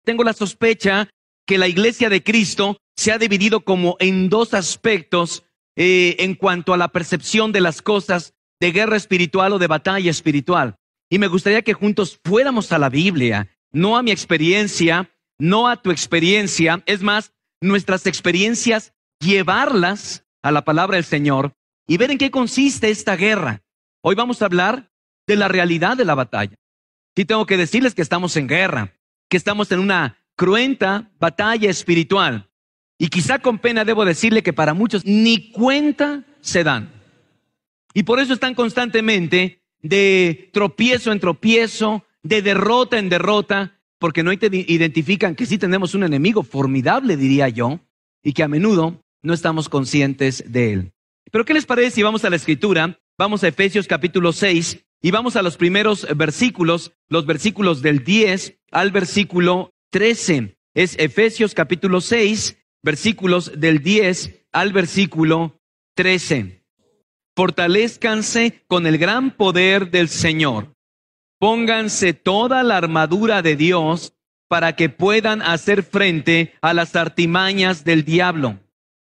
Tengo la sospecha que la iglesia de Cristo se ha dividido como en dos aspectos en cuanto a la percepción de las cosas de guerra espiritual o de batalla espiritual. Y me gustaría que juntos fuéramos a la Biblia, no a mi experiencia, no a tu experiencia. Es más, nuestras experiencias, llevarlas a la palabra del Señor y ver en qué consiste esta guerra. Hoy vamos a hablar de la realidad de la batalla. Sí tengo que decirles que estamos en guerra, que estamos en una cruenta batalla espiritual. Y quizá con pena debo decirle que para muchos ni cuenta se dan. Y por eso están constantemente de tropiezo en tropiezo, de derrota en derrota, porque no identifican que sí tenemos un enemigo formidable, diría yo, y que a menudo no estamos conscientes de él. Pero ¿qué les parece si vamos a la Escritura? Vamos a Efesios capítulo 6 y vamos a los primeros versículos, los versículos del 10 al versículo 13. Es Efesios capítulo 6, versículos del 10 al versículo 13. Fortalezcanse con el gran poder del Señor. Pónganse toda la armadura de Dios para que puedan hacer frente a las artimañas del diablo.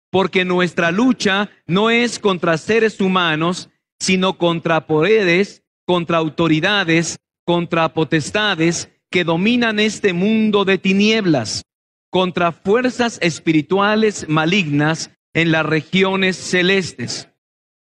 Porque nuestra lucha no es contra seres humanos, sino contra poderes, contra autoridades, contra potestades que dominan este mundo de tinieblas, contra fuerzas espirituales malignas en las regiones celestes.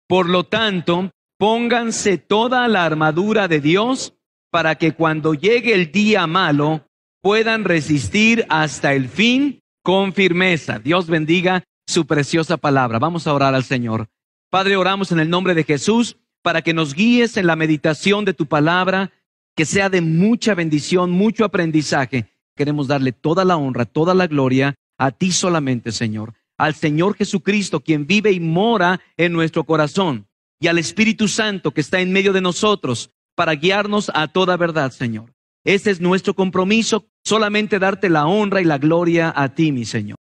Por lo tanto, pónganse toda la armadura de Dios para que cuando llegue el día malo puedan resistir hasta el fin con firmeza. Dios bendiga su preciosa palabra. Vamos a orar al Señor. Padre, oramos en el nombre de Jesús para que nos guíes en la meditación de tu palabra, que sea de mucha bendición, mucho aprendizaje. Queremos darle toda la honra, toda la gloria a ti solamente, Señor. Al Señor Jesucristo, quien vive y mora en nuestro corazón, y al Espíritu Santo que está en medio de nosotros para guiarnos a toda verdad, Señor. Ese es nuestro compromiso, solamente darte la honra y la gloria a ti, mi Señor.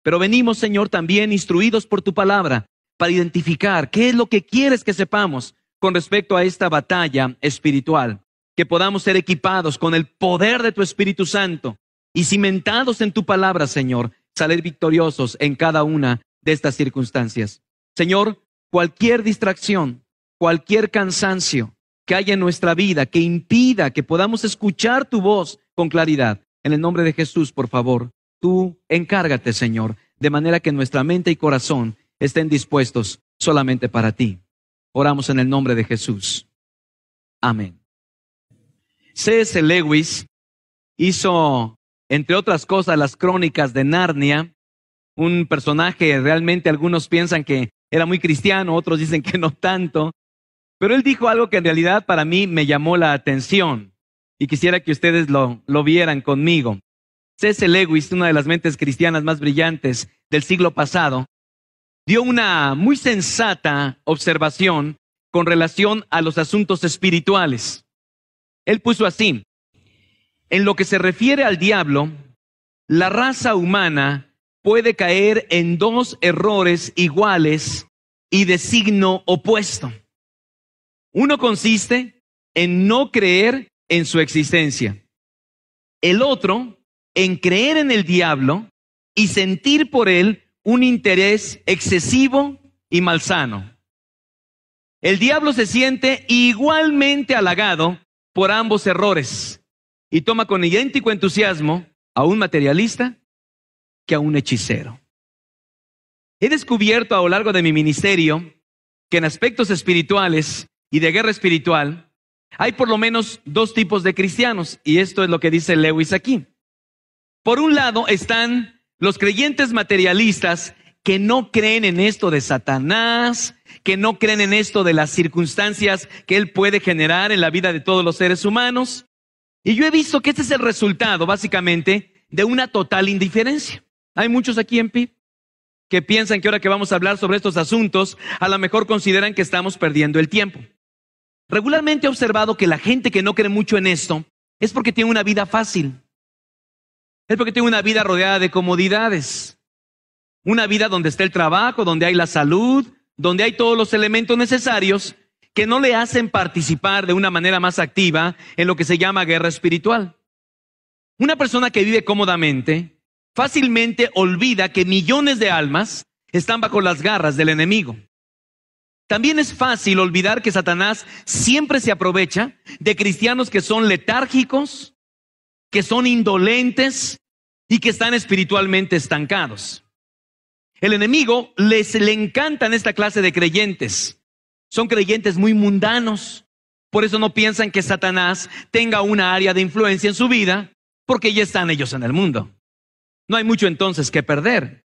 Pero venimos, Señor, también instruidos por tu palabra para identificar qué es lo que quieres que sepamos con respecto a esta batalla espiritual. Que podamos ser equipados con el poder de tu Espíritu Santo y cimentados en tu palabra, Señor, salir victoriosos en cada una de estas circunstancias. Señor, cualquier distracción, cualquier cansancio que haya en nuestra vida que impida que podamos escuchar tu voz con claridad, en el nombre de Jesús, por favor, tú encárgate, Señor, de manera que nuestra mente y corazón estén dispuestos solamente para ti. Oramos en el nombre de Jesús. Amén. C.S. Lewis hizo, entre otras cosas, las Crónicas de Narnia, un personaje realmente algunos piensan que era muy cristiano, otros dicen que no tanto, pero él dijo algo que en realidad para mí me llamó la atención y quisiera que ustedes lo vieran conmigo. C.S. Lewis, una de las mentes cristianas más brillantes del siglo pasado, dio una muy sensata observación con relación a los asuntos espirituales. Él puso así: en lo que se refiere al diablo, la raza humana puede caer en dos errores iguales y de signo opuesto. Uno consiste en no creer en su existencia. El otro, en creer en el diablo y sentir por él un interés excesivo y malsano. El diablo se siente igualmente halagado por ambos errores y toma con idéntico entusiasmo a un materialista que a un hechicero. He descubierto a lo largo de mi ministerio que en aspectos espirituales y de guerra espiritual hay por lo menos dos tipos de cristianos, y esto es lo que dice Lewis aquí. Por un lado están los creyentes materialistas que no creen en esto de Satanás, que no creen en esto de las circunstancias que él puede generar en la vida de todos los seres humanos. Y yo he visto que este es el resultado, básicamente, de una total indiferencia. Hay muchos aquí en PIB que piensan que ahora que vamos a hablar sobre estos asuntos, a lo mejor consideran que estamos perdiendo el tiempo. Regularmente he observado que la gente que no cree mucho en esto es porque tiene una vida fácil. Es porque tiene una vida rodeada de comodidades. Una vida donde está el trabajo, donde hay la salud, donde hay todos los elementos necesarios que no le hacen participar de una manera más activa en lo que se llama guerra espiritual. Una persona que vive cómodamente fácilmente olvida que millones de almas están bajo las garras del enemigo. También es fácil olvidar que Satanás siempre se aprovecha de cristianos que son letárgicos, que son indolentes y que están espiritualmente estancados. El enemigo le encantan esta clase de creyentes. Son creyentes muy mundanos. Por eso no piensan que Satanás tenga una área de influencia en su vida, porque ya están ellos en el mundo. No hay mucho entonces que perder.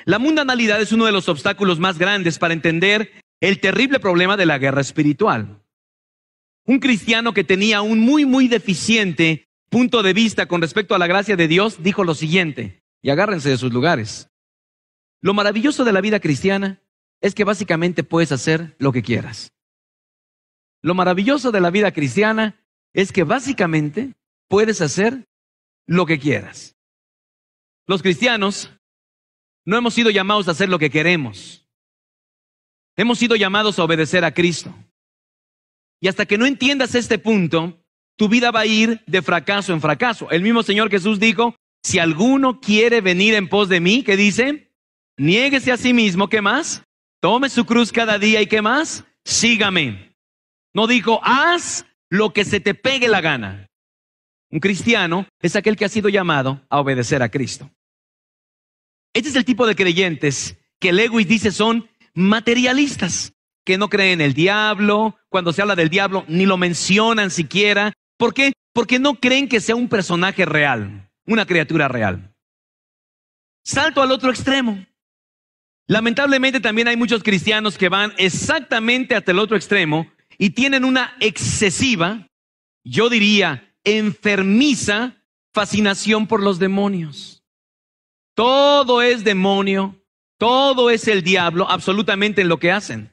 La mundanalidad es uno de los obstáculos más grandes para entender el terrible problema de la guerra espiritual. Un cristiano que tenía un muy deficiente punto de vista con respecto a la gracia de Dios dijo lo siguiente, y agárrense de sus lugares. Lo maravilloso de la vida cristiana es que básicamente puedes hacer lo que quieras. Lo maravilloso de la vida cristiana es que básicamente puedes hacer lo que quieras. Los cristianos no hemos sido llamados a hacer lo que queremos. Hemos sido llamados a obedecer a Cristo. Y hasta que no entiendas este punto, tu vida va a ir de fracaso en fracaso. El mismo Señor Jesús dijo, si alguno quiere venir en pos de mí, ¿qué dice? Niéguese a sí mismo, ¿qué más? Tome su cruz cada día y ¿qué más? Sígame. No dijo, haz lo que se te pegue la gana. Un cristiano es aquel que ha sido llamado a obedecer a Cristo. Este es el tipo de creyentes que Lewis dice son materialistas, que no creen en el diablo. Cuando se habla del diablo ni lo mencionan siquiera. ¿Por qué? Porque no creen que sea un personaje real, una criatura real. Salto al otro extremo. Lamentablemente también hay muchos cristianos que van exactamente hasta el otro extremo y tienen una excesiva, yo diría, enfermiza fascinación por los demonios. Todo es demonio, todo es el diablo, absolutamente en lo que hacen.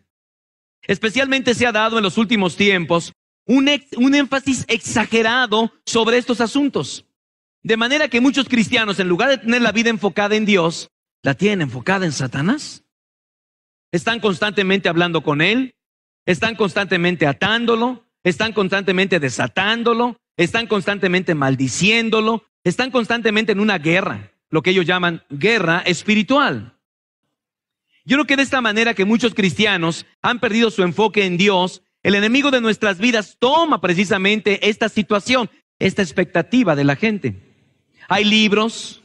Especialmente se ha dado en los últimos tiempos un énfasis exagerado sobre estos asuntos. De manera que muchos cristianos, en lugar de tener la vida enfocada en Dios, la tienen enfocada en Satanás. Están constantemente hablando con él, están constantemente atándolo, están constantemente desatándolo, están constantemente maldiciéndolo, están constantemente en una guerra, lo que ellos llaman guerra espiritual. Yo creo que de esta manera que muchos cristianos han perdido su enfoque en Dios, el enemigo de nuestras vidas toma precisamente esta situación, esta expectativa de la gente. Hay libros,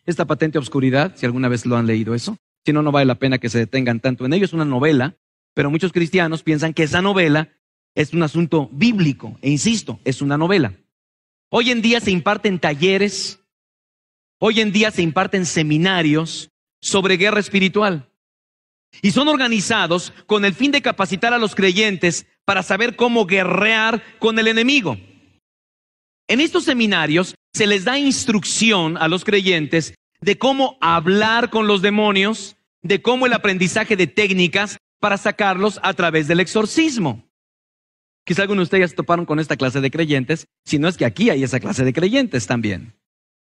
esta Patente Obscuridad, si alguna vez lo han leído eso, si no, no vale la pena que se detengan tanto en ello, es una novela, pero muchos cristianos piensan que esa novela es un asunto bíblico, e insisto, es una novela. Hoy en día se imparten talleres, hoy en día se imparten seminarios sobre guerra espiritual. Y son organizados con el fin de capacitar a los creyentes para saber cómo guerrear con el enemigo. En estos seminarios se les da instrucción a los creyentes de cómo hablar con los demonios, de cómo el aprendizaje de técnicas para sacarlos a través del exorcismo. Quizá algunos de ustedes ya se toparon con esta clase de creyentes, si no es que aquí hay esa clase de creyentes también.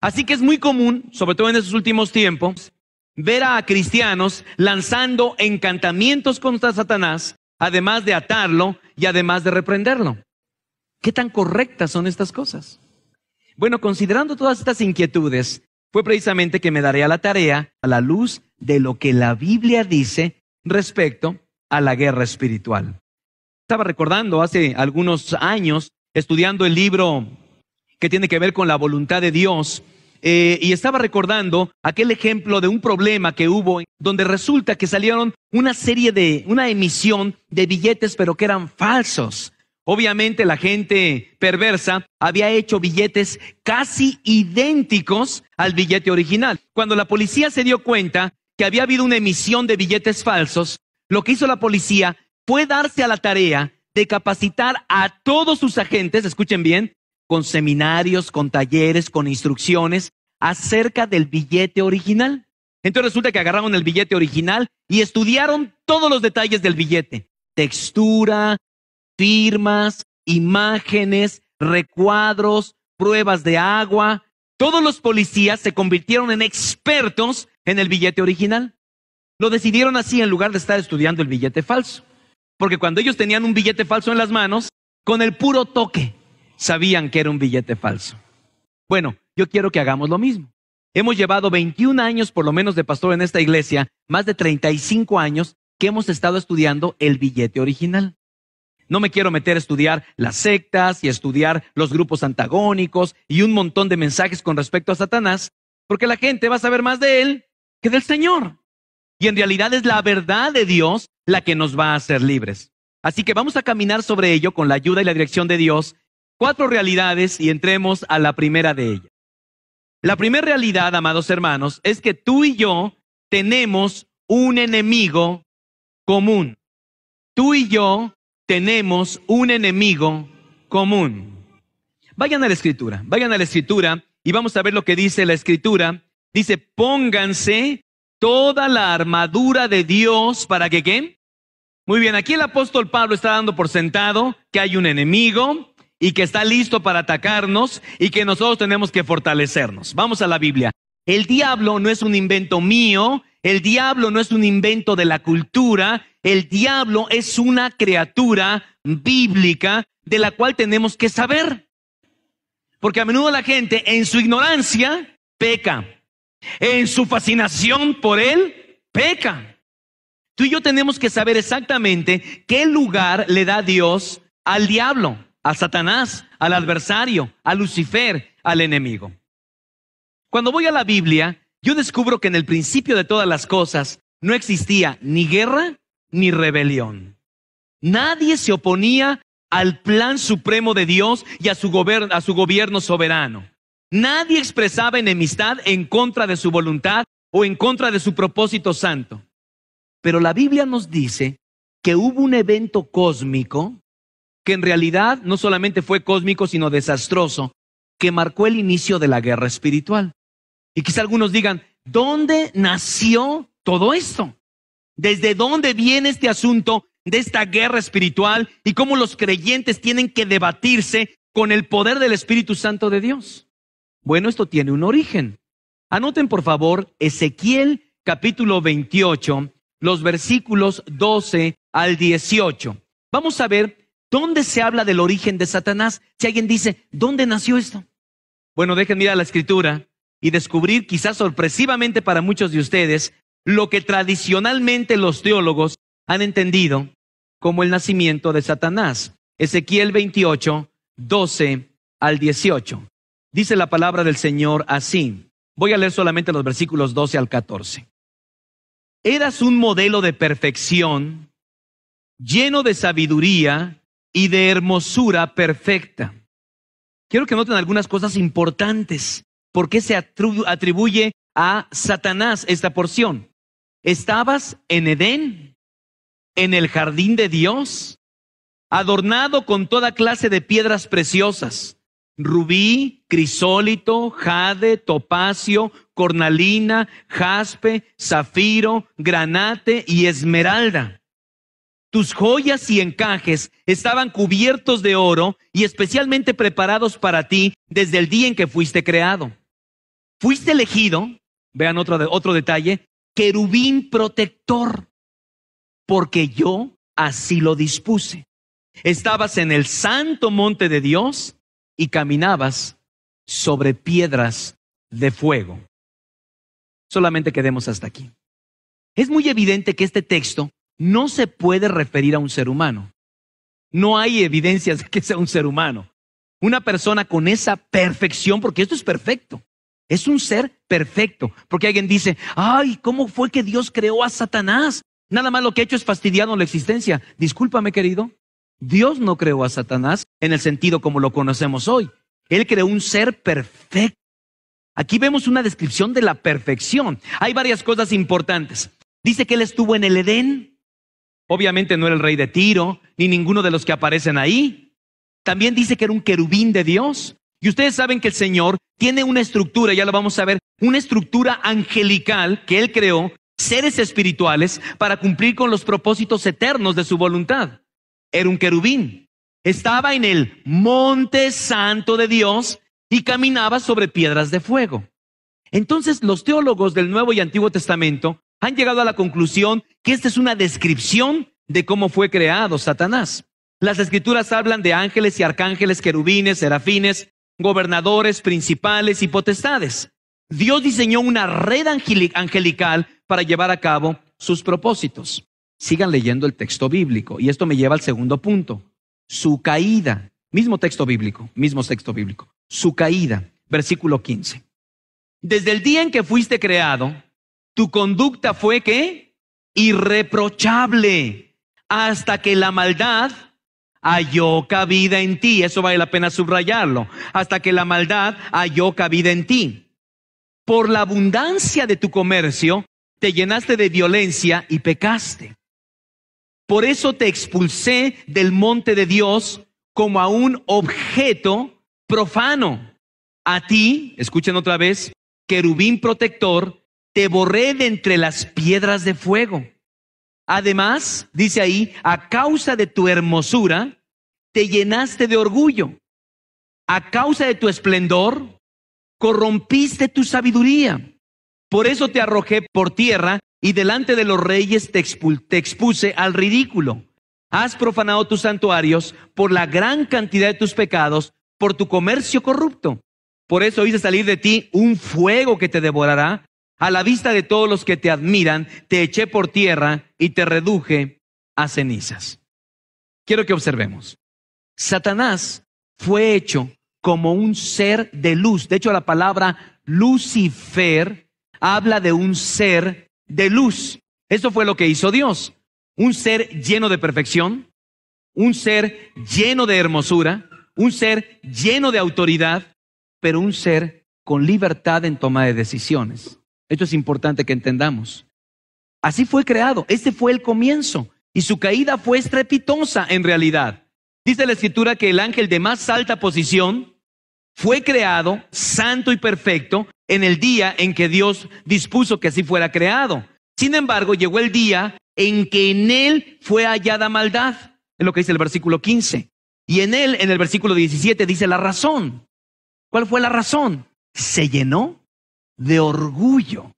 Así que es muy común, sobre todo en estos últimos tiempos, ver a cristianos lanzando encantamientos contra Satanás, además de atarlo y además de reprenderlo. ¿Qué tan correctas son estas cosas? Bueno, considerando todas estas inquietudes, fue precisamente que me daré a la tarea a la luz de lo que la Biblia dice respecto a la guerra espiritual. Estaba recordando hace algunos años, estudiando el libro que tiene que ver con la voluntad de Dios, y estaba recordando aquel ejemplo de un problema que hubo, donde resulta que salieron una emisión de billetes, pero que eran falsos. Obviamente la gente perversa había hecho billetes casi idénticos al billete original. Cuando la policía se dio cuenta que había habido una emisión de billetes falsos, lo que hizo la policía fue darse a la tarea de capacitar a todos sus agentes, escuchen bien, con seminarios, con talleres, con instrucciones acerca del billete original. Entonces resulta que agarraron el billete original y estudiaron todos los detalles del billete. Textura, firmas, imágenes, recuadros, pruebas de agua. Todos los policías se convirtieron en expertos en el billete original. Lo decidieron así en lugar de estar estudiando el billete falso. Porque cuando ellos tenían un billete falso en las manos, con el puro toque sabían que era un billete falso. Bueno, yo quiero que hagamos lo mismo. Hemos llevado 21 años por lo menos de pastor en esta iglesia, más de 35 años que hemos estado estudiando el billete original. No me quiero meter a estudiar las sectas y a estudiar los grupos antagónicos y un montón de mensajes con respecto a Satanás, porque la gente va a saber más de él que del Señor. Y en realidad es la verdad de Dios la que nos va a hacer libres. Así que vamos a caminar sobre ello con la ayuda y la dirección de Dios. 4 realidades y entremos a la primera de ellas. La primera realidad, amados hermanos, es que tú y yo tenemos un enemigo común. Tú y yo tenemos un enemigo común. Vayan a la Escritura y vamos a ver lo que dice la Escritura. Dice, pónganse toda la armadura de Dios para que ¿qué? Muy bien, aquí el apóstol Pablo está dando por sentado que hay un enemigo y que está listo para atacarnos y que nosotros tenemos que fortalecernos. Vamos a la Biblia. El diablo no es un invento mío, el diablo no es un invento de la cultura, el diablo es una criatura bíblica de la cual tenemos que saber. Porque a menudo la gente en su ignorancia peca, en su fascinación por él peca. Tú y yo tenemos que saber exactamente qué lugar le da Dios al diablo, a Satanás, al adversario, a Lucifer, al enemigo. Cuando voy a la Biblia, yo descubro que en el principio de todas las cosas no existía ni guerra ni rebelión. Nadie se oponía al plan supremo de Dios y a su gobierno soberano. Nadie expresaba enemistad en contra de su voluntad o en contra de su propósito santo. Pero la Biblia nos dice que hubo un evento cósmico que en realidad no solamente fue cósmico, sino desastroso, que marcó el inicio de la guerra espiritual. Y quizá algunos digan, ¿dónde nació todo esto? ¿Desde dónde viene este asunto de esta guerra espiritual y cómo los creyentes tienen que debatirse con el poder del Espíritu Santo de Dios? Bueno, esto tiene un origen. Anoten por favor Ezequiel capítulo 28, los versículos 12 al 18. Vamos a ver ¿dónde se habla del origen de Satanás? Si alguien dice, ¿dónde nació esto? Bueno, déjenme ir a la Escritura y descubrir, quizás sorpresivamente para muchos de ustedes, lo que tradicionalmente los teólogos han entendido como el nacimiento de Satanás. Ezequiel 28, 12 al 18. Dice la palabra del Señor así. Voy a leer solamente los versículos 12 al 14. Eras un modelo de perfección, lleno de sabiduría y de hermosura perfecta. Quiero que noten algunas cosas importantes. ¿Por qué se atribuye a Satanás esta porción? Estabas en Edén, en el jardín de Dios, adornado con toda clase de piedras preciosas, rubí, crisólito, jade, topacio, cornalina, jaspe, zafiro, granate y esmeralda. Tus joyas y encajes estaban cubiertos de oro y especialmente preparados para ti desde el día en que fuiste creado. Fuiste elegido, vean otro detalle, querubín protector, porque yo así lo dispuse. Estabas en el santo monte de Dios y caminabas sobre piedras de fuego. Solamente quedemos hasta aquí. Es muy evidente que este texto no se puede referir a un ser humano. No hay evidencias de que sea un ser humano. Una persona con esa perfección, porque esto es perfecto. Es un ser perfecto. Porque alguien dice, ay, ¿cómo fue que Dios creó a Satanás? Nada más lo que ha hecho es fastidiarnos la existencia. Discúlpame, querido. Dios no creó a Satanás en el sentido como lo conocemos hoy. Él creó un ser perfecto. Aquí vemos una descripción de la perfección. Hay varias cosas importantes. Dice que él estuvo en el Edén. Obviamente no era el rey de Tiro, ni ninguno de los que aparecen ahí. También dice que era un querubín de Dios. Y ustedes saben que el Señor tiene una estructura, ya lo vamos a ver, una estructura angelical que Él creó, seres espirituales, para cumplir con los propósitos eternos de su voluntad. Era un querubín. Estaba en el monte santo de Dios y caminaba sobre piedras de fuego. Entonces, los teólogos del Nuevo y Antiguo Testamento han llegado a la conclusión que esta es una descripción de cómo fue creado Satanás. Las Escrituras hablan de ángeles y arcángeles, querubines, serafines, gobernadores, principales y potestades. Dios diseñó una red angelical para llevar a cabo sus propósitos. Sigan leyendo el texto bíblico. Y esto me lleva al segundo punto. Su caída. Mismo texto bíblico. Su caída. Versículo 15. Desde el día en que fuiste creado, tu conducta fue ¿qué? Irreprochable, hasta que la maldad halló cabida en ti. Eso vale la pena subrayarlo. Hasta que la maldad halló cabida en ti. Por la abundancia de tu comercio, te llenaste de violencia y pecaste. Por eso te expulsé del monte de Dios como a un objeto profano. A ti, escuchen otra vez, querubín protector, te borré de entre las piedras de fuego. Además, dice ahí, a causa de tu hermosura, te llenaste de orgullo. A causa de tu esplendor, corrompiste tu sabiduría. Por eso te arrojé por tierra y delante de los reyes te expuse al ridículo. Has profanado tus santuarios por la gran cantidad de tus pecados, por tu comercio corrupto. Por eso hice salir de ti un fuego que te devorará. A la vista de todos los que te admiran, te eché por tierra y te reduje a cenizas. Quiero que observemos. Satanás fue hecho como un ser de luz. De hecho, la palabra Lucifer habla de un ser de luz. Eso fue lo que hizo Dios. Un ser lleno de perfección, un ser lleno de hermosura, un ser lleno de autoridad, pero un ser con libertad en toma de decisiones. Esto es importante que entendamos. Así fue creado. Este fue el comienzo. Y su caída fue estrepitosa en realidad. Dice la Escritura que el ángel de más alta posición fue creado santo y perfecto en el día en que Dios dispuso que así fuera creado. Sin embargo, llegó el día en que en él fue hallada maldad. Es lo que dice el versículo 15. Y en él, en el versículo 17, dice la razón. ¿Cuál fue la razón? Se llenó de orgullo.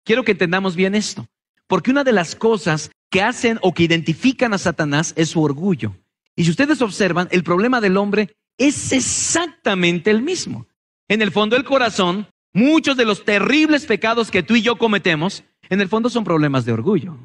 Quiero que entendamos bien esto, porque una de las cosas que hacen o que identifican a Satanás es su orgullo. Y si ustedes observan, el problema del hombre es exactamente el mismo. En el fondo del corazón, muchos de los terribles pecados que tú y yo cometemos, en el fondo son problemas de orgullo.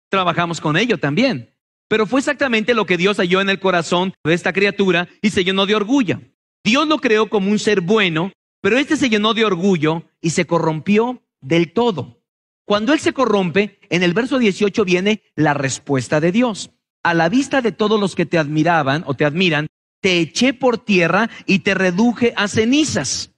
Trabajamos con ello también. Pero fue exactamente lo que Dios halló en el corazón de esta criatura y se llenó de orgullo. Dios lo creó como un ser bueno, pero este se llenó de orgullo y se corrompió del todo. Cuando él se corrompe, en el verso 18 viene la respuesta de Dios. A la vista de todos los que te admiraban o te admiran, te eché por tierra y te reduje a cenizas.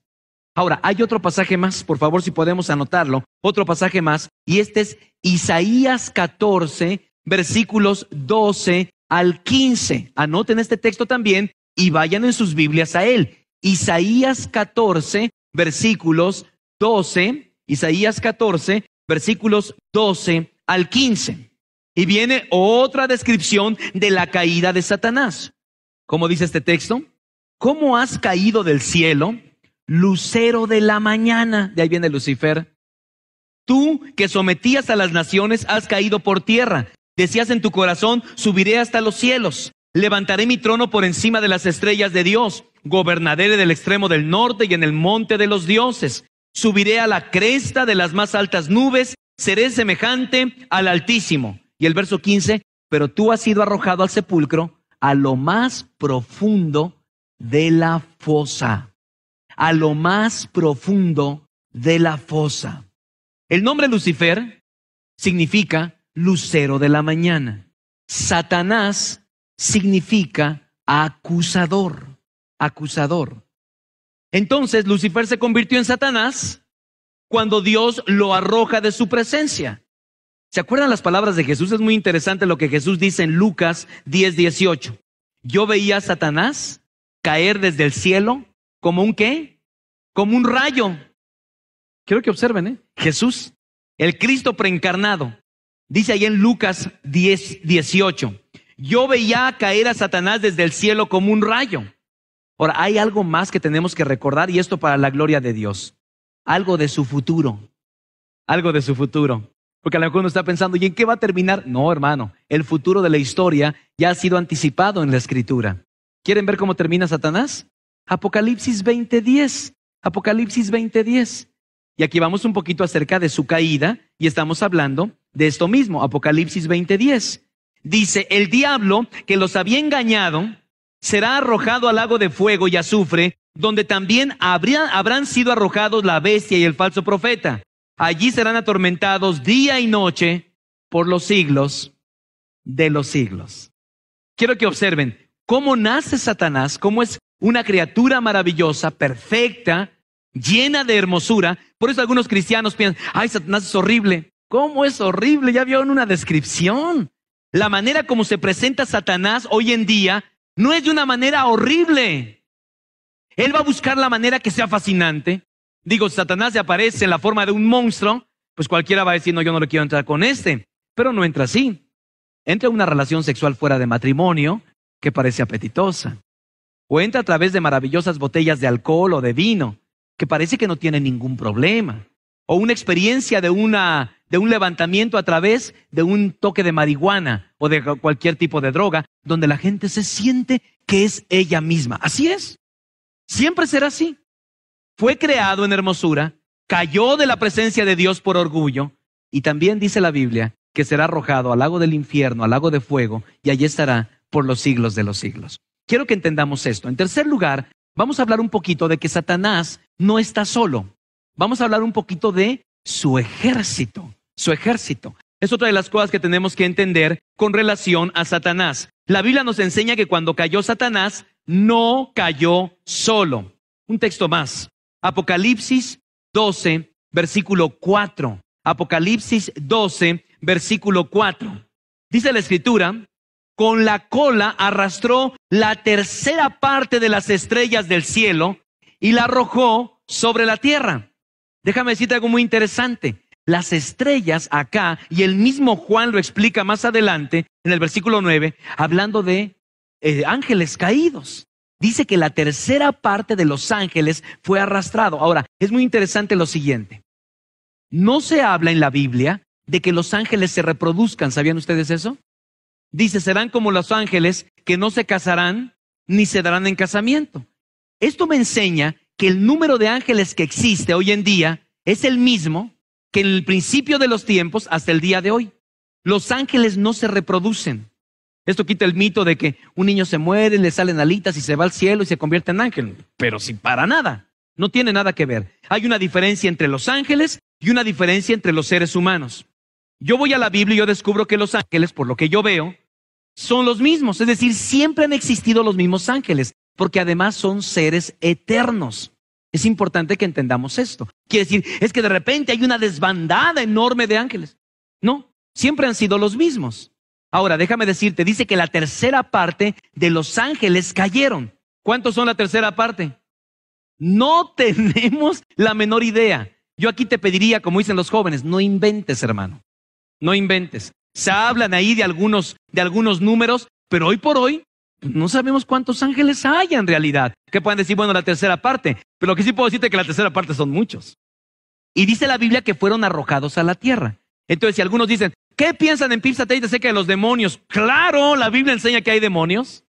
Ahora, hay otro pasaje más, por favor, si podemos anotarlo. Otro pasaje más, y este es Isaías 14, versículos 12 al 15. Anoten este texto también y vayan en sus Biblias a él. Isaías 14, versículos 12, Isaías 14, versículos 12 al 15. Y viene otra descripción de la caída de Satanás. ¿Cómo dice este texto? ¿Cómo has caído del cielo, lucero de la mañana? De ahí viene Lucifer. Tú que sometías a las naciones has caído por tierra. Decías en tu corazón, subiré hasta los cielos. Levantaré mi trono por encima de las estrellas de Dios. Gobernaré del extremo del norte y en el monte de los dioses. Subiré a la cresta de las más altas nubes. Seré semejante al Altísimo. Y el verso 15, pero tú has sido arrojado al sepulcro, a lo más profundo de la fosa. A lo más profundo de la fosa. El nombre Lucifer significa lucero de la mañana. Satanás significa acusador. Acusador. Entonces Lucifer se convirtió en Satanás cuando Dios lo arroja de su presencia. ¿Se acuerdan las palabras de Jesús? Es muy interesante lo que Jesús dice en Lucas 10:18. Yo veía a Satanás caer desde el cielo como un ¿qué? Como un rayo. Quiero que observen, Jesús, el Cristo preencarnado, dice ahí en Lucas 10:18. Yo veía caer a Satanás desde el cielo como un rayo. Ahora, hay algo más que tenemos que recordar y esto para la gloria de Dios. Algo de su futuro. Algo de su futuro. Porque a lo mejor uno está pensando, ¿y en qué va a terminar? No, hermano, el futuro de la historia ya ha sido anticipado en la Escritura. ¿Quieren ver cómo termina Satanás? Apocalipsis 20:10. Apocalipsis 20:10. Y aquí vamos un poquito acerca de su caída y estamos hablando de esto mismo. Apocalipsis 20:10. Dice, el diablo que los había engañado será arrojado al lago de fuego y azufre, donde también habrán sido arrojados la bestia y el falso profeta. Allí serán atormentados día y noche por los siglos de los siglos. Quiero que observen cómo nace Satanás, cómo es una criatura maravillosa, perfecta, llena de hermosura. Por eso algunos cristianos piensan, ay, Satanás es horrible. ¿Cómo es horrible? Ya vieron una descripción. La manera como se presenta Satanás hoy en día no es de una manera horrible. Él va a buscar la manera que sea fascinante. Digo, Satanás se aparece en la forma de un monstruo, pues cualquiera va a decir, no, yo no le quiero entrar con este. Pero no entra así. Entra en una relación sexual fuera de matrimonio que parece apetitosa. O entra a través de maravillosas botellas de alcohol o de vino que parece que no tiene ningún problema. O una experiencia de un levantamiento a través de un toque de marihuana o de cualquier tipo de droga, donde la gente se siente que es ella misma. Así es. Siempre será así. Fue creado en hermosura, cayó de la presencia de Dios por orgullo, y también dice la Biblia que será arrojado al lago del infierno, al lago de fuego, y allí estará por los siglos de los siglos. Quiero que entendamos esto. En tercer lugar, vamos a hablar un poquito de que Satanás no está solo. Vamos a hablar un poquito de su ejército. Su ejército. Es otra de las cosas que tenemos que entender con relación a Satanás. La Biblia nos enseña que cuando cayó Satanás, no cayó solo. Un texto más. Apocalipsis 12, versículo 4. Apocalipsis 12, versículo 4. Dice la Escritura, con la cola arrastró la tercera parte de las estrellas del cielo y la arrojó sobre la tierra. Déjame decirte algo muy interesante. Las estrellas acá, y el mismo Juan lo explica más adelante, en el versículo 9, hablando de ángeles caídos. Dice que la tercera parte de los ángeles fue arrastrado. Ahora, es muy interesante lo siguiente. No se habla en la Biblia de que los ángeles se reproduzcan. ¿Sabían ustedes eso? Dice, serán como los ángeles que no se casarán ni se darán en casamiento. Esto me enseña que el número de ángeles que existe hoy en día es el mismo que en el principio de los tiempos hasta el día de hoy. Los ángeles no se reproducen. Esto quita el mito de que un niño se muere, le salen alitas y se va al cielo y se convierte en ángel. Pero si para nada, no tiene nada que ver. Hay una diferencia entre los ángeles y una diferencia entre los seres humanos. Yo voy a la Biblia y yo descubro que los ángeles, por lo que yo veo, son los mismos. Es decir, siempre han existido los mismos ángeles, porque además son seres eternos. Es importante que entendamos esto. Quiere decir, es que de repente hay una desbandada enorme de ángeles. No, siempre han sido los mismos. Ahora, déjame decirte, dice que la tercera parte de los ángeles cayeron. ¿Cuántos son la tercera parte? No tenemos la menor idea. Yo aquí te pediría, como dicen los jóvenes, no inventes, hermano. No inventes. Se hablan ahí de algunos números, pero hoy por hoy no sabemos cuántos ángeles hay en realidad. Que pueden decir, bueno, la tercera parte. Pero lo que sí puedo decirte es que la tercera parte son muchos. Y dice la Biblia que fueron arrojados a la tierra. Entonces, si algunos dicen, ¿qué piensan en PIB satélite acerca de los demonios? Claro, la Biblia enseña que hay demonios.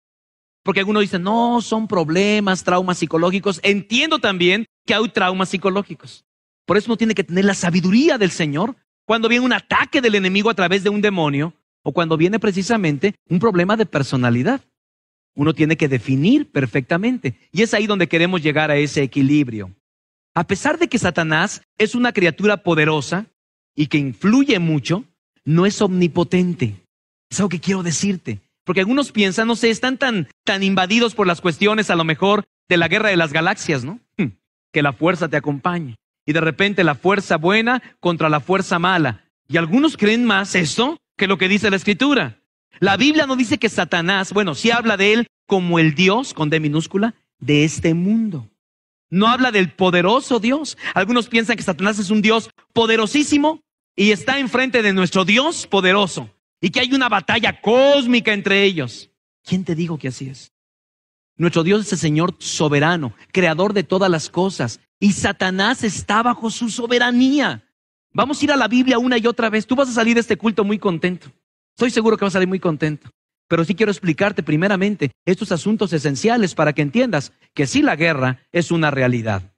Porque algunos dicen, no, son problemas, traumas psicológicos. Entiendo también que hay traumas psicológicos. Por eso uno tiene que tener la sabiduría del Señor cuando viene un ataque del enemigo a través de un demonio o cuando viene precisamente un problema de personalidad. Uno tiene que definir perfectamente. Y es ahí donde queremos llegar a ese equilibrio. A pesar de que Satanás es una criatura poderosa y que influye mucho, no es omnipotente. Es algo que quiero decirte. Porque algunos piensan, no sé, están tan invadidos por las cuestiones a lo mejor de la guerra de las galaxias, ¿no? Que la fuerza te acompañe. Y de repente la fuerza buena contra la fuerza mala. Y algunos creen más eso que lo que dice la Escritura. La Biblia no dice que Satanás, bueno, sí habla de él como el Dios, con D minúscula, de este mundo. No habla del poderoso Dios. Algunos piensan que Satanás es un Dios poderosísimo y está enfrente de nuestro Dios poderoso. Y que hay una batalla cósmica entre ellos. ¿Quién te dijo que así es? Nuestro Dios es el Señor soberano, creador de todas las cosas. Y Satanás está bajo su soberanía. Vamos a ir a la Biblia una y otra vez. Tú vas a salir de este culto muy contento. Estoy seguro que vas a salir muy contento. pero sí quiero explicarte primeramente estos asuntos esenciales para que entiendas que sí, la guerra es una realidad.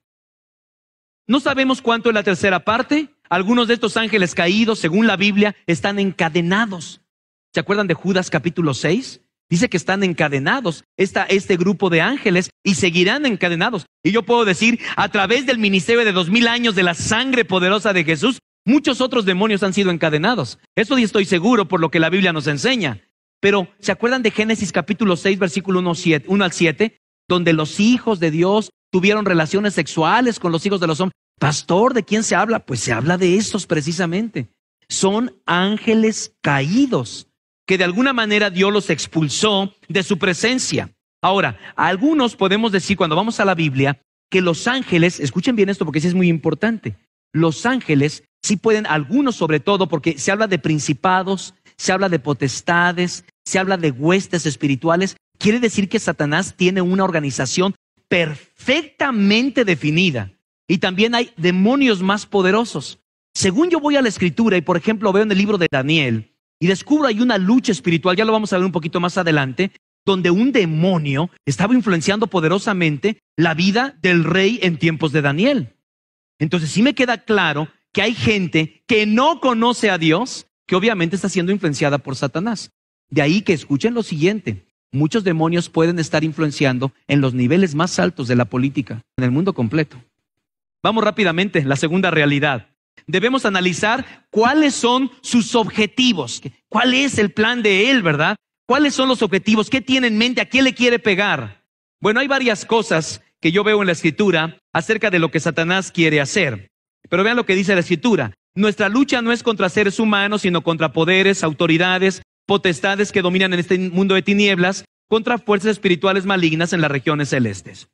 No sabemos cuánto es la tercera parte. Algunos de estos ángeles caídos, según la Biblia, están encadenados. ¿Se acuerdan de Judas capítulo 6? Dice que están encadenados este grupo de ángeles y seguirán encadenados. Y yo puedo decir, a través del ministerio de 2000 años de la sangre poderosa de Jesús, muchos otros demonios han sido encadenados. Eso sí estoy seguro por lo que la Biblia nos enseña. Pero, ¿se acuerdan de Génesis capítulo 6, versículo 1 al 7? Donde los hijos de Dios tuvieron relaciones sexuales con los hijos de los hombres. Pastor, ¿de quién se habla? Pues se habla de estos precisamente. Son ángeles caídos, que de alguna manera Dios los expulsó de su presencia. Ahora, a algunos podemos decir cuando vamos a la Biblia que los ángeles, escuchen bien esto porque sí es muy importante, los ángeles sí pueden, algunos sobre todo, porque se habla de principados, se habla de potestades, se habla de huestes espirituales. Quiere decir que Satanás tiene una organización perfectamente definida. Y también hay demonios más poderosos. Según yo voy a la Escritura y por ejemplo veo en el libro de Daniel y descubro hay una lucha espiritual, ya lo vamos a ver un poquito más adelante, donde un demonio estaba influenciando poderosamente la vida del rey en tiempos de Daniel. Entonces sí me queda claro que hay gente que no conoce a Dios, que obviamente está siendo influenciada por Satanás. De ahí que escuchen lo siguiente: muchos demonios pueden estar influenciando en los niveles más altos de la política, en el mundo completo. Vamos rápidamente, la segunda realidad. Debemos analizar cuáles son sus objetivos, cuál es el plan de él, ¿verdad? ¿Cuáles son los objetivos? ¿Qué tiene en mente? ¿A quién le quiere pegar? Bueno, hay varias cosas que yo veo en la Escritura acerca de lo que Satanás quiere hacer. Pero vean lo que dice la Escritura. Nuestra lucha no es contra seres humanos, sino contra poderes, autoridades, potestades que dominan en este mundo de tinieblas, contra fuerzas espirituales malignas en las regiones celestes.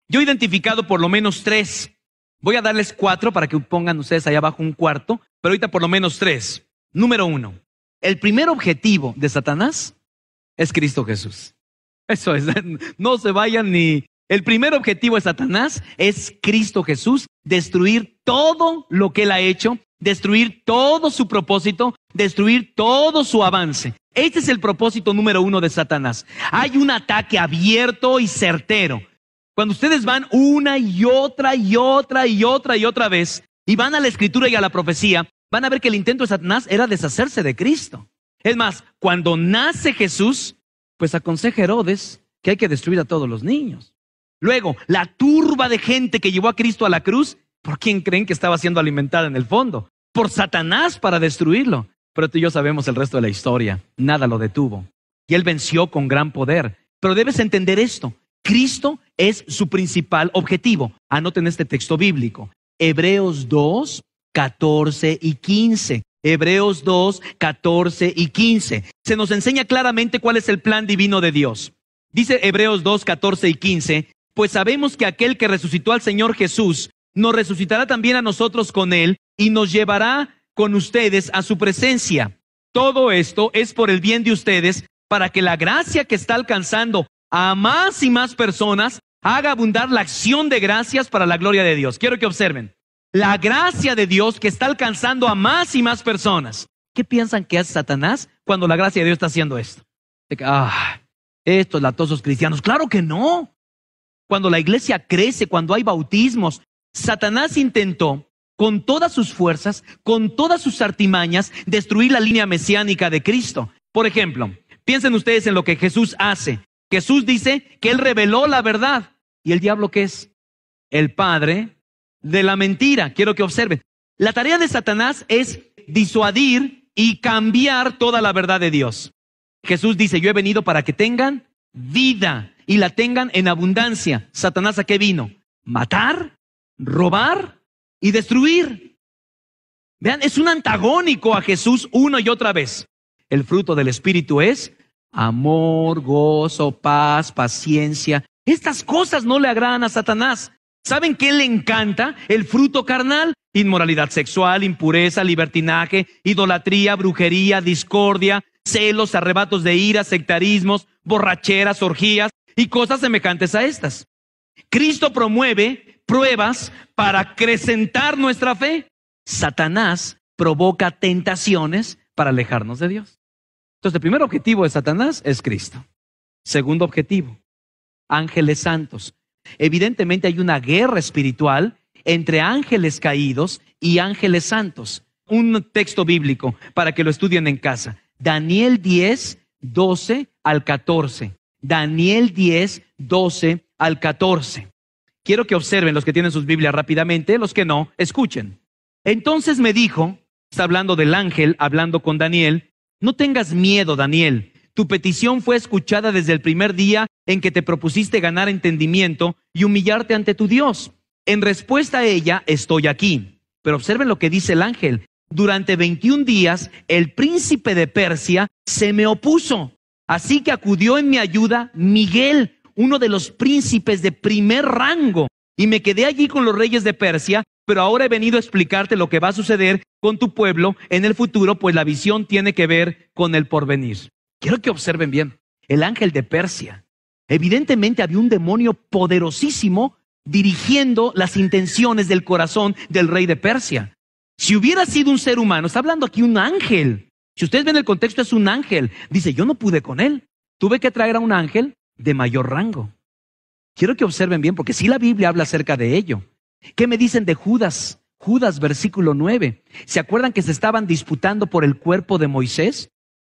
Yo he identificado por lo menos 3. Voy a darles 4 para que pongan ustedes allá abajo un cuarto, pero ahorita por lo menos 3. Número 1. El primer objetivo de Satanás es Cristo Jesús. Eso es, no se vayan ni... El primer objetivo de Satanás es Cristo Jesús, destruir todo lo que él ha hecho, destruir todo su propósito, destruir todo su avance. Este es el propósito número 1 de Satanás. Hay un ataque abierto y certero. Cuando ustedes van una y otra vez y van a la Escritura y a la profecía, van a ver que el intento de Satanás era deshacerse de Cristo. Es más, cuando nace Jesús, pues aconseja Herodes que hay que destruir a todos los niños. Luego, la turba de gente que llevó a Cristo a la cruz, ¿por quién creen que estaba siendo alimentada en el fondo? Por Satanás para destruirlo. Pero tú y yo sabemos el resto de la historia. Nada lo detuvo. Y él venció con gran poder. Pero debes entender esto. Cristo es su principal objetivo. Anoten este texto bíblico. Hebreos 2, 14 y 15. Hebreos 2, 14 y 15. Se nos enseña claramente cuál es el plan divino de Dios. Dice Hebreos 2, 14 y 15. Pues sabemos que aquel que resucitó al Señor Jesús nos resucitará también a nosotros con él y nos llevará con ustedes a su presencia. Todo esto es por el bien de ustedes, para que la gracia que está alcanzando a más y más personas haga abundar la acción de gracias para la gloria de Dios. Quiero que observen. La gracia de Dios que está alcanzando a más y más personas. ¿Qué piensan que hace Satanás cuando la gracia de Dios está haciendo esto? Estos latosos cristianos. Claro que no. Cuando la iglesia crece, cuando hay bautismos, Satanás intentó con todas sus fuerzas, con todas sus artimañas, destruir la línea mesiánica de Cristo. Por ejemplo, piensen ustedes en lo que Jesús hace. Jesús dice que él reveló la verdad. ¿Y el diablo qué es? El padre de la mentira. Quiero que observen. La tarea de Satanás es disuadir y cambiar toda la verdad de Dios. Jesús dice, yo he venido para que tengan vida y la tengan en abundancia. ¿Satanás a qué vino? Matar, robar y destruir. Vean, es un antagónico a Jesús una y otra vez. El fruto del Espíritu es amor, gozo, paz, paciencia. Estas cosas no le agradan a Satanás. ¿Saben qué le encanta? El fruto carnal. Inmoralidad sexual, impureza, libertinaje, idolatría, brujería, discordia, celos, arrebatos de ira, sectarismos, borracheras, orgías y cosas semejantes a estas. Cristo promueve pruebas para acrecentar nuestra fe. Satanás provoca tentaciones para alejarnos de Dios. Entonces, el primer objetivo de Satanás es Cristo. Segundo objetivo, ángeles santos. Evidentemente hay una guerra espiritual entre ángeles caídos y ángeles santos. Un texto bíblico para que lo estudien en casa. Daniel 10, 12 al 14. Daniel 10, 12 al 14. Quiero que observen los que tienen sus Biblias rápidamente, los que no, escuchen. Entonces me dijo, está hablando del ángel, hablando con Daniel, no tengas miedo, Daniel. Tu petición fue escuchada desde el primer día en que te propusiste ganar entendimiento y humillarte ante tu Dios. En respuesta a ella, estoy aquí. Pero observen lo que dice el ángel. Durante 21 días, el príncipe de Persia se me opuso. Así que acudió en mi ayuda Miguel, uno de los príncipes de primer rango. Y me quedé allí con los reyes de Persia, pero ahora he venido a explicarte lo que va a suceder con tu pueblo en el futuro, pues la visión tiene que ver con el porvenir. Quiero que observen bien, el ángel de Persia. Evidentemente había un demonio poderosísimo dirigiendo las intenciones del corazón del rey de Persia. Si hubiera sido un ser humano, está hablando aquí un ángel. Si ustedes ven el contexto, es un ángel. Dice, yo no pude con él. Tuve que traer a un ángel de mayor rango. Quiero que observen bien, porque sí la Biblia habla acerca de ello. ¿Qué me dicen de Judas? Judas, versículo 9. ¿Se acuerdan que se estaban disputando por el cuerpo de Moisés?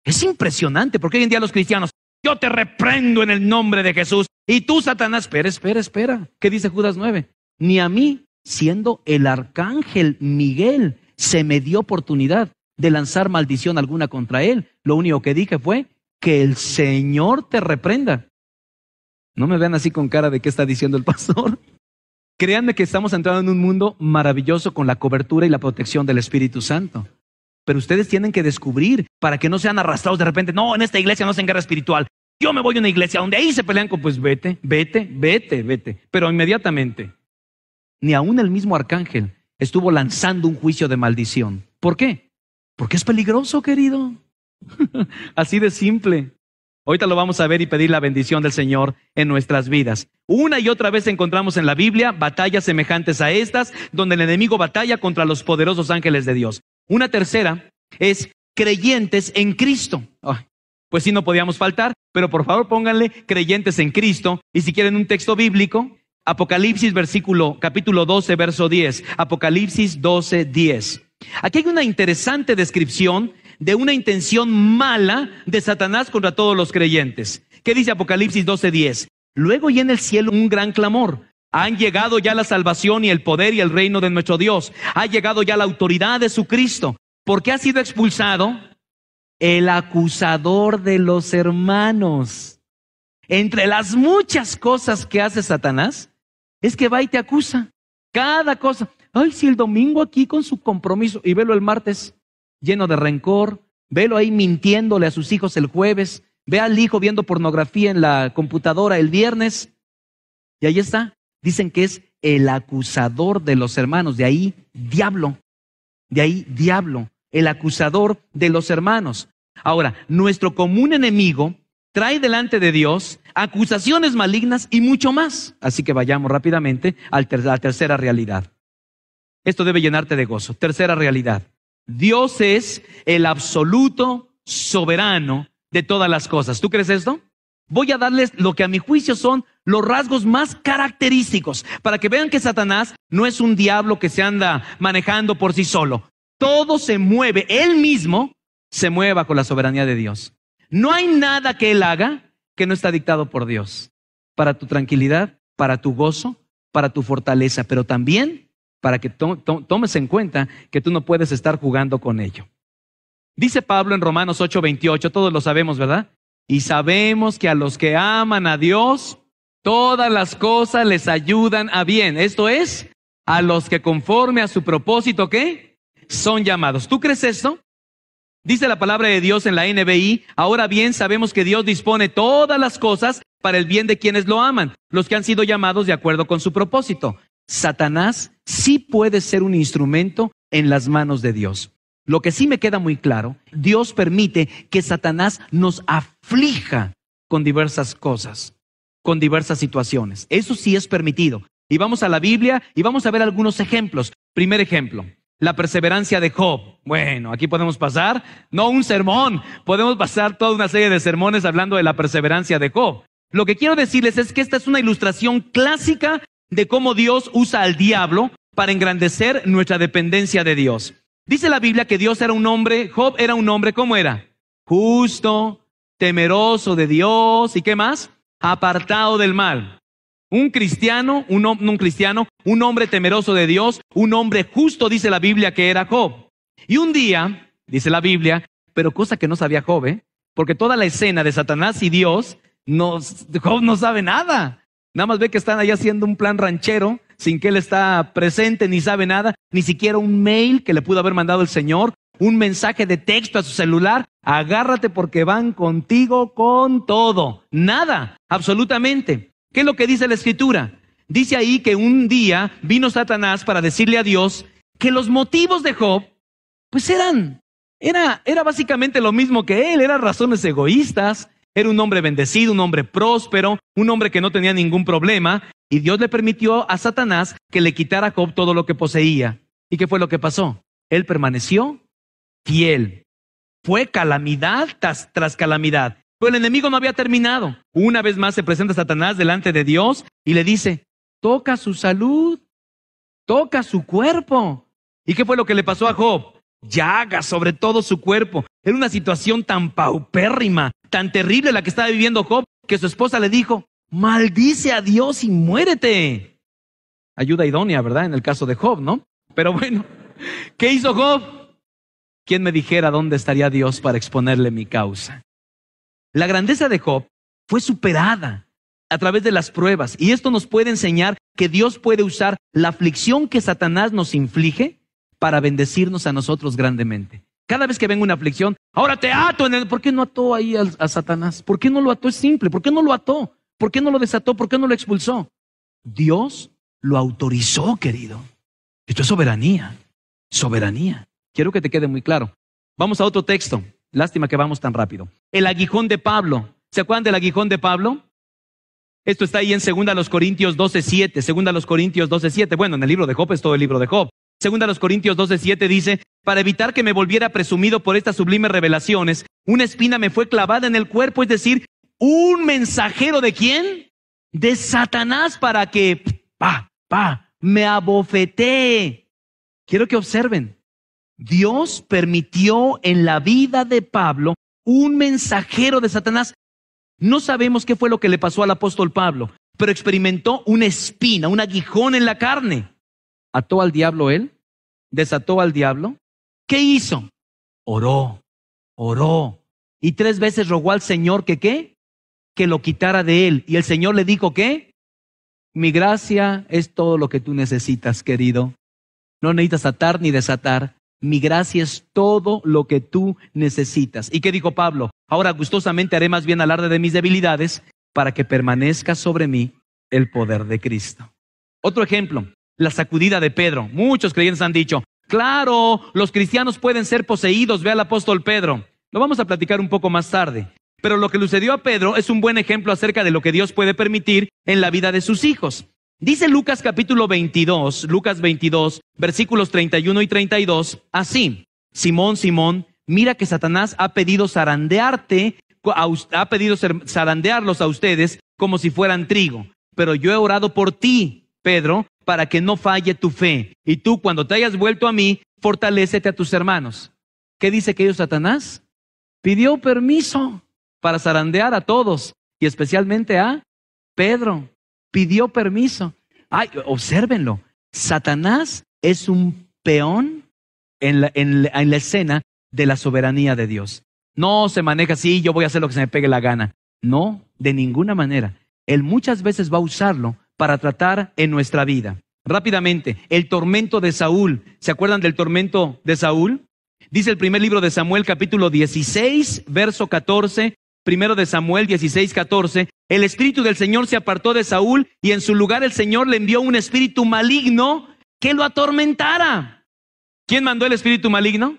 Es impresionante, porque hoy en día los cristianos, yo te reprendo en el nombre de Jesús. Y tú, Satanás, espera. ¿Qué dice Judas 9? Ni a mí, siendo el arcángel Miguel, se me dio oportunidad de lanzar maldición alguna contra él. Lo único que dije fue que el Señor te reprenda. No me vean así con cara de qué está diciendo el pastor. Créanme que estamos entrando en un mundo maravilloso con la cobertura y la protección del Espíritu Santo. Pero ustedes tienen que descubrir para que no sean arrastrados de repente. No, en esta iglesia no hacen guerra espiritual. Yo me voy a una iglesia donde ahí se pelean con, pues vete. Pero inmediatamente, ni aún el mismo arcángel estuvo lanzando un juicio de maldición. ¿Por qué? Porque es peligroso, querido. Así de simple. Ahorita lo vamos a ver y pedir la bendición del Señor en nuestras vidas. Una y otra vez encontramos en la Biblia batallas semejantes a estas, donde el enemigo batalla contra los poderosos ángeles de Dios. Una tercera es creyentes en Cristo. Pues sí, no podíamos faltar, pero por favor pónganle creyentes en Cristo. Y si quieren un texto bíblico, Apocalipsis capítulo 12, verso 10. Apocalipsis 12, 10. Aquí hay una interesante descripción de una intención mala de Satanás contra todos los creyentes. ¿Qué dice Apocalipsis 12, 10? Luego y en el cielo un gran clamor. Han llegado ya la salvación y el poder y el reino de nuestro Dios. Ha llegado ya la autoridad de su Cristo. Porque ha sido expulsado el acusador de los hermanos. Entre las muchas cosas que hace Satanás, es que va y te acusa. Cada cosa. Ay, si el domingo aquí con su compromiso, y velo el martes lleno de rencor, velo ahí mintiéndole a sus hijos el jueves, ve al hijo viendo pornografía en la computadora el viernes, y ahí está. Dicen que es el acusador de los hermanos, de ahí diablo, el acusador de los hermanos. Ahora, nuestro común enemigo trae delante de Dios acusaciones malignas y mucho más. Así que vayamos rápidamente a la tercera realidad. Esto debe llenarte de gozo. Tercera realidad. Dios es el absoluto soberano de todas las cosas. ¿Tú crees esto? Voy a darles lo que a mi juicio son los rasgos más característicos para que vean que Satanás no es un diablo que se anda manejando por sí solo. Todo se mueve, él mismo se mueve bajo la soberanía de Dios. No hay nada que él haga que no está dictado por Dios. Para tu tranquilidad, para tu gozo, para tu fortaleza, pero también para que tomes en cuenta que tú no puedes estar jugando con ello. Dice Pablo en Romanos 8:28, todos lo sabemos, ¿verdad? Y sabemos que a los que aman a Dios, todas las cosas les ayudan a bien. Esto es, a los que conforme a su propósito, ¿qué? Son llamados. ¿Tú crees esto? Dice la palabra de Dios en la NBI, ahora bien sabemos que Dios dispone todas las cosas para el bien de quienes lo aman, los que han sido llamados de acuerdo con su propósito. Satanás sí puede ser un instrumento en las manos de Dios. Lo que sí me queda muy claro, Dios permite que Satanás nos aflija con diversas cosas, con diversas situaciones. Eso sí es permitido. Y vamos a la Biblia y vamos a ver algunos ejemplos. Primer ejemplo, la perseverancia de Job. Bueno, aquí podemos pasar, no un sermón, podemos pasar toda una serie de sermones hablando de la perseverancia de Job. Lo que quiero decirles es que esta es una ilustración clásica de cómo Dios usa al diablo para engrandecer nuestra dependencia de Dios. Dice la Biblia que Dios era un hombre, Job era un hombre, ¿cómo era? Justo, temeroso de Dios, ¿y qué más? Apartado del mal. Un cristiano, un hombre temeroso de Dios, un hombre justo, dice la Biblia que era Job. Y un día, dice la Biblia, pero cosa que no sabía Job, porque toda la escena de Satanás y Dios, Job no sabe nada. Nada más ve que están ahí haciendo un plan ranchero, sin que él está presente, ni sabe nada, ni siquiera un mail que le pudo haber mandado el Señor, un mensaje de texto a su celular, agárrate porque van contigo con todo. Nada, absolutamente. ¿Qué es lo que dice la Escritura? Dice ahí que un día vino Satanás para decirle a Dios que los motivos de Job, pues era básicamente lo mismo que él, eran razones egoístas. Era un hombre bendecido, un hombre próspero, un hombre que no tenía ningún problema, y Dios le permitió a Satanás que le quitara a Job todo lo que poseía. ¿Y qué fue lo que pasó? Él permaneció fiel. Fue calamidad tras calamidad. Pero el enemigo no había terminado. Una vez más se presenta Satanás delante de Dios y le dice, toca su salud, toca su cuerpo. ¿Y qué fue lo que le pasó a Job? Llagas sobre todo su cuerpo. Era una situación tan paupérrima, tan terrible la que estaba viviendo Job, que su esposa le dijo, maldice a Dios y muérete. Ayuda idónea, ¿verdad? En el caso de Job, ¿no? Pero bueno, ¿qué hizo Job? ¿Quién me dijera dónde estaría Dios para exponerle mi causa? La grandeza de Job fue superada a través de las pruebas, y esto nos puede enseñar que Dios puede usar la aflicción que Satanás nos inflige para bendecirnos a nosotros grandemente. Cada vez que venga una aflicción, ahora te ato ¿por qué no ató ahí a Satanás? ¿Por qué no lo ató? Es simple. ¿Por qué no lo ató? ¿Por qué no lo desató? ¿Por qué no lo expulsó? Dios lo autorizó, querido. Esto es soberanía. Soberanía. Quiero que te quede muy claro. Vamos a otro texto. Lástima que vamos tan rápido. El aguijón de Pablo. ¿Se acuerdan del aguijón de Pablo? Esto está ahí en 2 Corintios 12:7. 2 Corintios 12:7. Bueno, en el libro de Job es todo el libro de Job. 2 Corintios 12:7 dice, para evitar que me volviera presumido por estas sublimes revelaciones, una espina me fue clavada en el cuerpo, es decir, un mensajero ¿de quién? De Satanás, para que, me abofetee. Quiero que observen, Dios permitió en la vida de Pablo un mensajero de Satanás. No sabemos qué fue lo que le pasó al apóstol Pablo, pero experimentó una espina, un aguijón en la carne. ¿Ató al diablo él? ¿Desató al diablo? ¿Qué hizo? Oró. Y 3 veces rogó al Señor que ¿qué? Que lo quitara de él. Y el Señor le dijo ¿qué? Mi gracia es todo lo que tú necesitas, querido. No necesitas atar ni desatar. Mi gracia es todo lo que tú necesitas. ¿Y qué dijo Pablo? Ahora gustosamente haré más bien alarde de mis debilidades para que permanezca sobre mí el poder de Cristo. Otro ejemplo. La sacudida de Pedro. Muchos creyentes han dicho, claro, los cristianos pueden ser poseídos, ve al apóstol Pedro. Lo vamos a platicar un poco más tarde. Pero lo que le sucedió a Pedro es un buen ejemplo acerca de lo que Dios puede permitir en la vida de sus hijos. Dice Lucas capítulo 22, Lucas 22, versículos 31 y 32, así, Simón, Simón, mira que Satanás ha pedido zarandearlos a ustedes como si fueran trigo. Pero yo he orado por ti, Pedro, para que no falle tu fe. Y tú, cuando te hayas vuelto a mí, fortalécete a tus hermanos. ¿Qué dice que Satanás? Pidió permiso para zarandear a todos, y especialmente a Pedro. Pidió permiso. Ay, obsérvenlo. Satanás es un peón en la escena de la soberanía de Dios. No se maneja así, yo voy a hacer lo que se me pegue la gana. No, de ninguna manera. Él muchas veces va a usarlo para tratar en nuestra vida. Rápidamente, el tormento de Saúl. ¿Se acuerdan del tormento de Saúl? Dice el primer libro de Samuel, capítulo 16, verso 14. Primero de Samuel 16, 14. El espíritu del Señor se apartó de Saúl y en su lugar el Señor le envió un espíritu maligno que lo atormentara. ¿Quién mandó el espíritu maligno?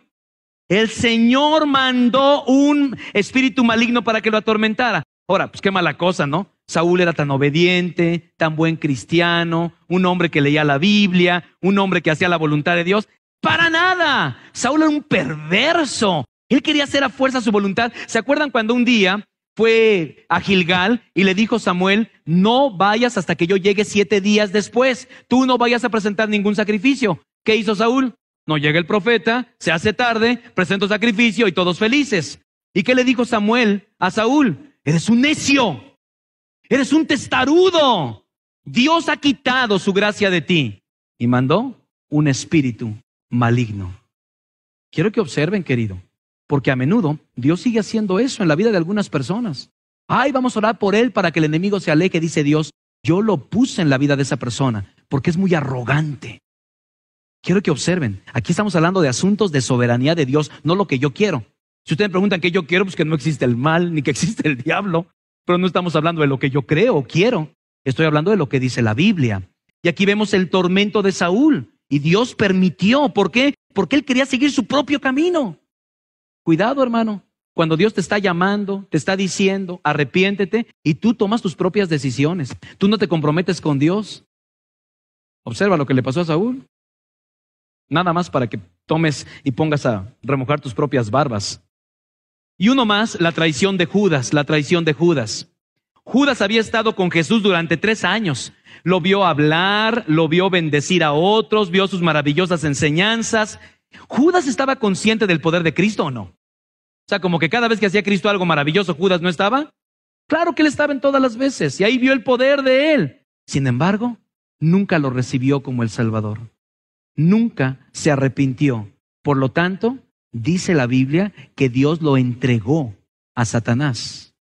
El Señor mandó un espíritu maligno para que lo atormentara. Ahora, pues qué mala cosa, ¿no? Saúl era tan obediente, tan buen cristiano, un hombre que leía la Biblia, un hombre que hacía la voluntad de Dios. Para nada. Saúl era un perverso. Él quería hacer a fuerza su voluntad. ¿Se acuerdan cuando un día fue a Gilgal y le dijo Samuel: no vayas hasta que yo llegue 7 días después? Tú no vayas a presentar ningún sacrificio. ¿Qué hizo Saúl? No llega el profeta, se hace tarde, presenta sacrificio y todos felices. ¿Y qué le dijo Samuel a Saúl? Eres un necio, eres un testarudo. Dios ha quitado su gracia de ti y mandó un espíritu maligno. Quiero que observen, querido, porque a menudo Dios sigue haciendo eso en la vida de algunas personas. Ay, vamos a orar por él para que el enemigo se aleje. Dice Dios: yo lo puse en la vida de esa persona porque es muy arrogante. Quiero que observen, aquí estamos hablando de asuntos de soberanía de Dios, no lo que yo quiero. Si ustedes me preguntan qué yo quiero, pues que no existe el mal, ni que existe el diablo. Pero no estamos hablando de lo que yo creo o quiero. Estoy hablando de lo que dice la Biblia. Y aquí vemos el tormento de Saúl. Y Dios permitió. ¿Por qué? Porque él quería seguir su propio camino. Cuidado, hermano. Cuando Dios te está llamando, te está diciendo, arrepiéntete, y tú tomas tus propias decisiones. Tú no te comprometes con Dios. Observa lo que le pasó a Saúl. Nada más para que tomes y pongas a remojar tus propias barbas. Y uno más, la traición de Judas, la traición de Judas. Judas había estado con Jesús durante 3 años. Lo vio hablar, lo vio bendecir a otros, vio sus maravillosas enseñanzas. ¿Judas estaba consciente del poder de Cristo o no? O sea, como que cada vez que hacía Cristo algo maravilloso, ¿Judas no estaba? Claro que él estaba en todas las veces y ahí vio el poder de él. Sin embargo, nunca lo recibió como el Salvador. Nunca se arrepintió. Por lo tanto, dice la Biblia que Dios lo entregó a Satanás.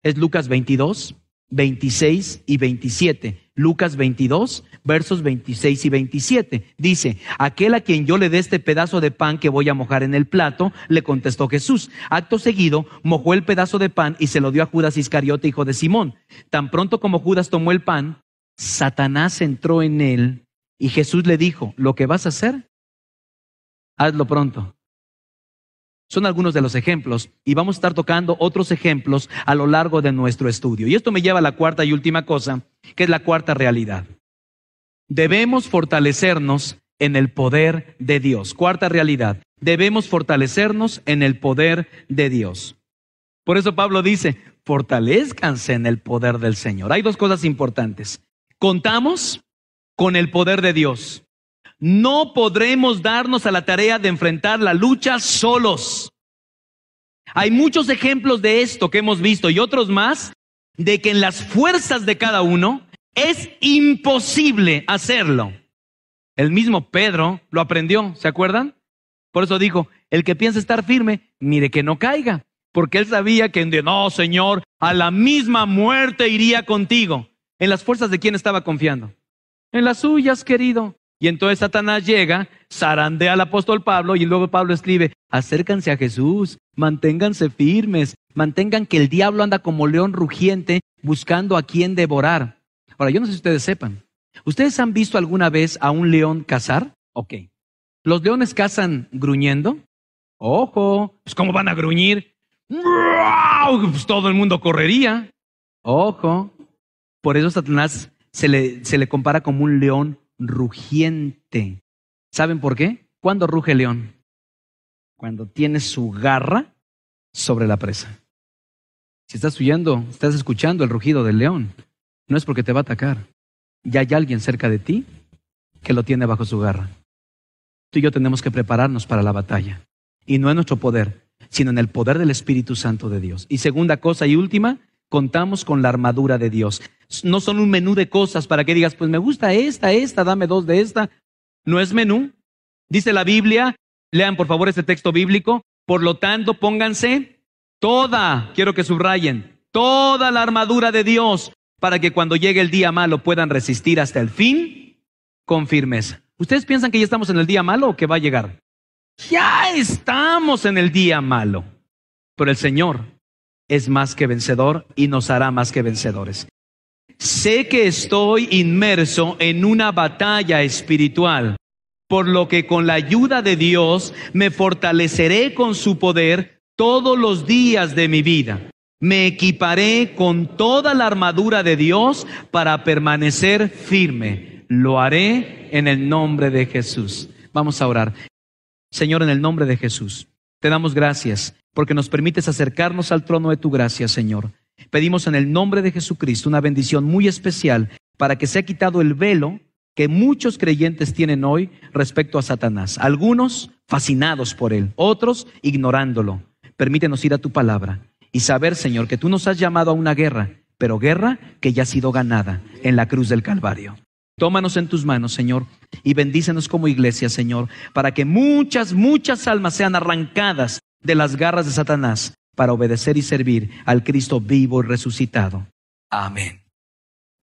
Es Lucas 22, 26 y 27. Lucas 22, versos 26 y 27. Dice: aquel a quien yo le dé este pedazo de pan que voy a mojar en el plato, le contestó Jesús. Acto seguido, mojó el pedazo de pan y se lo dio a Judas Iscariote, hijo de Simón. Tan pronto como Judas tomó el pan, Satanás entró en él y Jesús le dijo: lo que vas a hacer, hazlo pronto. Son algunos de los ejemplos y vamos a estar tocando otros ejemplos a lo largo de nuestro estudio. Y esto me lleva a la cuarta y última cosa, que es la cuarta realidad. Debemos fortalecernos en el poder de Dios. Cuarta realidad, debemos fortalecernos en el poder de Dios. Por eso Pablo dice: fortalezcanse en el poder del Señor. Hay 2 cosas importantes. Contamos con el poder de Dios. No podremos darnos a la tarea de enfrentar la lucha solos. Hay muchos ejemplos de esto que hemos visto y otros más, de que en las fuerzas de cada uno es imposible hacerlo. El mismo Pedro lo aprendió, ¿se acuerdan? Por eso dijo: el que piensa estar firme, mire que no caiga. Porque él sabía que no, Señor, a la misma muerte iría contigo. ¿En las fuerzas de quién estaba confiando? En las suyas, querido. Y entonces Satanás llega, zarandea al apóstol Pablo y luego Pablo escribe: acércanse a Jesús, manténganse firmes, mantengan que el diablo anda como león rugiente buscando a quien devorar. Ahora, yo no sé si ustedes sepan, ¿ustedes han visto alguna vez a un león cazar? Ok. ¿Los leones cazan gruñendo? Ojo, pues ¿cómo van a gruñir? Pues todo el mundo correría. Ojo. Por eso Satanás se le compara como un león rugiente. ¿Saben por qué? ¿Cuándo ruge el león? Cuando tiene su garra sobre la presa. Si estás huyendo, estás escuchando el rugido del león, no es porque te va a atacar. Ya hay alguien cerca de ti que lo tiene bajo su garra. Tú y yo tenemos que prepararnos para la batalla. Y no en nuestro poder, sino en el poder del Espíritu Santo de Dios. Y segunda cosa y última, contamos con la armadura de Dios. No son un menú de cosas para que digas: pues me gusta esta, dame 2 de esta. No es menú. Dice la Biblia, lean por favor este texto bíblico: por lo tanto, pónganse toda, quiero que subrayen, toda la armadura de Dios, para que cuando llegue el día malo puedan resistir hasta el fin con firmeza. ¿Ustedes piensan que ya estamos en el día malo o que va a llegar? Ya estamos en el día malo. Pero el Señor es más que vencedor y nos hará más que vencedores. Sé que estoy inmerso en una batalla espiritual, por lo que con la ayuda de Dios me fortaleceré con su poder todos los días de mi vida. Me equiparé con toda la armadura de Dios para permanecer firme. Lo haré en el nombre de Jesús. Vamos a orar. Señor, en el nombre de Jesús, te damos gracias porque nos permites acercarnos al trono de tu gracia, Señor. Pedimos en el nombre de Jesucristo una bendición muy especial para que sea quitado el velo que muchos creyentes tienen hoy respecto a Satanás. Algunos fascinados por él, otros ignorándolo. Permítenos ir a tu palabra y saber, Señor, que tú nos has llamado a una guerra, pero guerra que ya ha sido ganada en la cruz del Calvario. Tómanos en tus manos, Señor, y bendícenos como iglesia, Señor, para que muchas almas sean arrancadas de las garras de Satanás para obedecer y servir al Cristo vivo y resucitado. Amén.